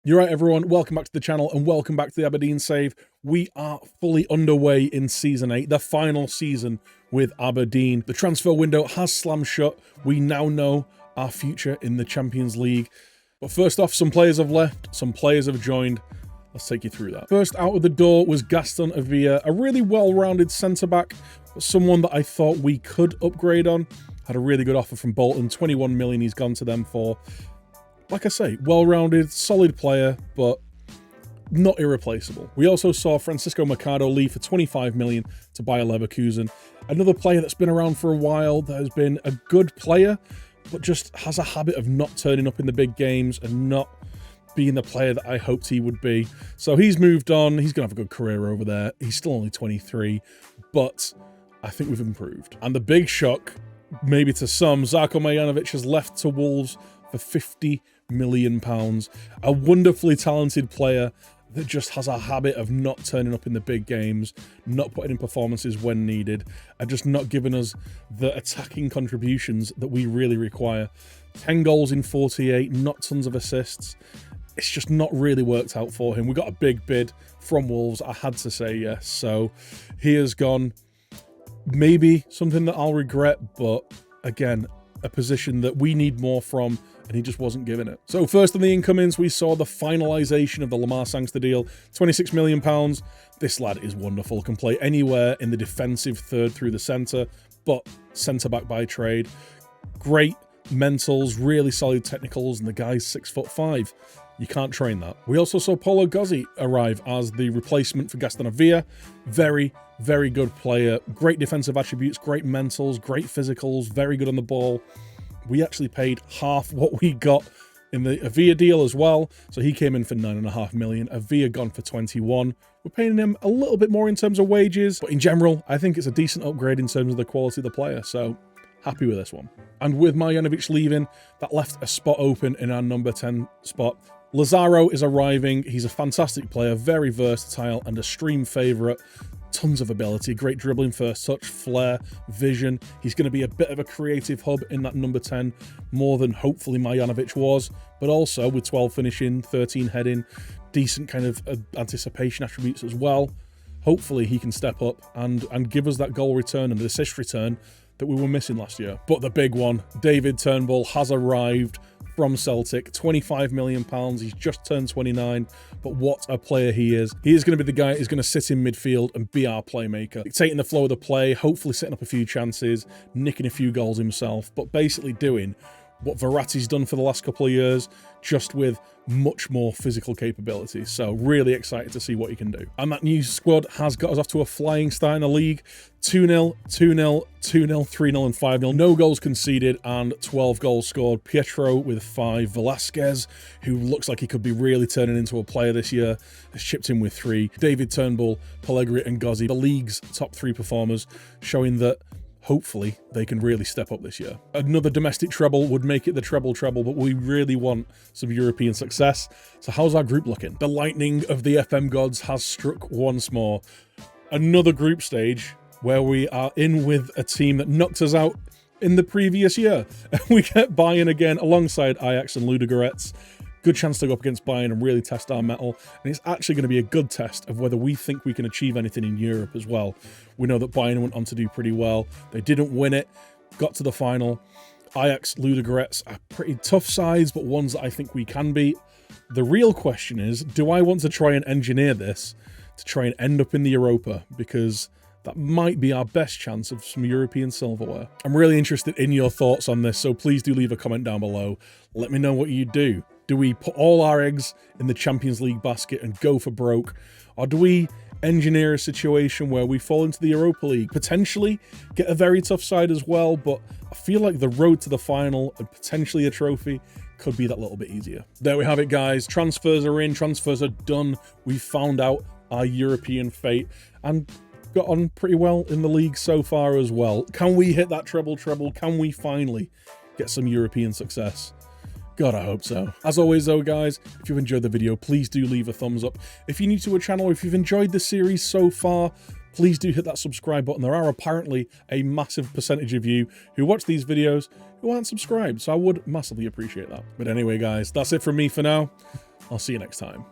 You're right, everyone. Welcome back to the channel and welcome back to the Aberdeen save. We are fully underway in Season 8, the final season with Aberdeen. The transfer window has slammed shut. We now know our future in the Champions League. But first off, some players have left, some players have joined. Let's take you through that. First out of the door was Gaston Avia, a really well-rounded centre-back, but someone that I thought we could upgrade on. Had a really good offer from Bolton, 21 million he's gone to them for. Like I say, well-rounded, solid player, but not irreplaceable. We also saw Francisco Mercado leave for 25 million to Bayer Leverkusen. Another player that's been around for a while, that has been a good player, but just has a habit of not turning up in the big games and not being the player that I hoped he would be. So he's moved on. He's going to have a good career over there. He's still only 23, but I think we've improved. And the big shock, maybe to some, Žarko Marjanovic has left to Wolves for £50 million. A wonderfully talented player that just has a habit of not turning up in the big games, not putting in performances when needed, and just not giving us the attacking contributions that we really require. 10 goals in 48, not tons of assists. It's just not really worked out for him. We got a big bid from Wolves. I had to say yes. So he has gone. Maybe something that I'll regret, but again, a position that we need more from, and he just wasn't given it. So first on the incomings, we saw the finalisation of the Lamar Sangster deal, £26 million. This lad is wonderful, can play anywhere in the defensive third through the centre, but centre-back by trade. Great mentals, really solid technicals, and the guy's 6'5". You can't train that. We also saw Paulo Gozzi arrive as the replacement for Gaston Avia. Very, very good player. Great defensive attributes, great mentals, great physicals, very good on the ball. We actually paid half what we got in the Avia deal as well. So he came in for 9.5 million. Avia gone for 21. We're paying him a little bit more in terms of wages, but in general, I think it's a decent upgrade in terms of the quality of the player. So happy with this one. And with Marjanovic leaving, that left a spot open in our number 10 spot. Lazaro is arriving. He's a fantastic player, very versatile and a stream favourite. Tons of ability, great dribbling, first touch, flair, vision. He's going to be a bit of a creative hub in that number 10, more than hopefully Marjanovic was, but also with 12 finishing, 13 heading, decent kind of anticipation attributes as well. Hopefully he can step up and give us that goal return and assist return that we were missing last year. But the big one, David Turnbull has arrived from Celtic, £25 million. He's just turned 29, but what a player he is. He is going to be the guy who's going to sit in midfield and be our playmaker, dictating the flow of the play, hopefully setting up a few chances, nicking a few goals himself, but basically doing what Verratti's done for the last couple of years, just with much more physical capability. So really excited to see what he can do. And that new squad has got us off to a flying start in the league. 2-0, 2-0, 2-0, 3-0 and 5-0. No goals conceded and 12 goals scored. Pietro with 5. Velasquez, who looks like he could be really turning into a player this year, has chipped in with 3. David Turnbull, Pellegrini and Gozzi, the league's top 3 performers, showing that hopefully they can really step up this year. Another domestic treble would make it the treble, but we really want some European success. So how's our group looking? The lightning of the FM gods has struck once more. Another group stage where we are in with a team that knocked us out in the previous year. We get Bayern again alongside Ajax and Ludogorets. Good chance to go up against Bayern and really test our mettle. And it's actually going to be a good test of whether we think we can achieve anything in Europe as well. We know that Bayern went on to do pretty well. They didn't win it, got to the final. Ajax, Ludogorets are pretty tough sides, but ones that I think we can beat. The real question is, do I want to try and engineer this to try and end up in the Europa? Because that might be our best chance of some European silverware. I'm really interested in your thoughts on this, so please do leave a comment down below. Let me know what you do. Do we put all our eggs in the Champions League basket and go for broke? Or do we engineer a situation where we fall into the Europa League, potentially get a very tough side as well, but I feel like the road to the final and potentially a trophy could be that little bit easier. There we have it, guys. Transfers are in, transfers are done. We found out our European fate and got on pretty well in the league so far as well. Can we hit that treble? Can we finally get some European success? God, I hope so. As always though, guys, if you've enjoyed the video, please do leave a thumbs up. If you're new to a channel, or if you've enjoyed the series so far, please do hit that subscribe button. There are apparently a massive percentage of you who watch these videos who aren't subscribed, so I would massively appreciate that. But anyway, guys, that's it from me for now. I'll see you next time.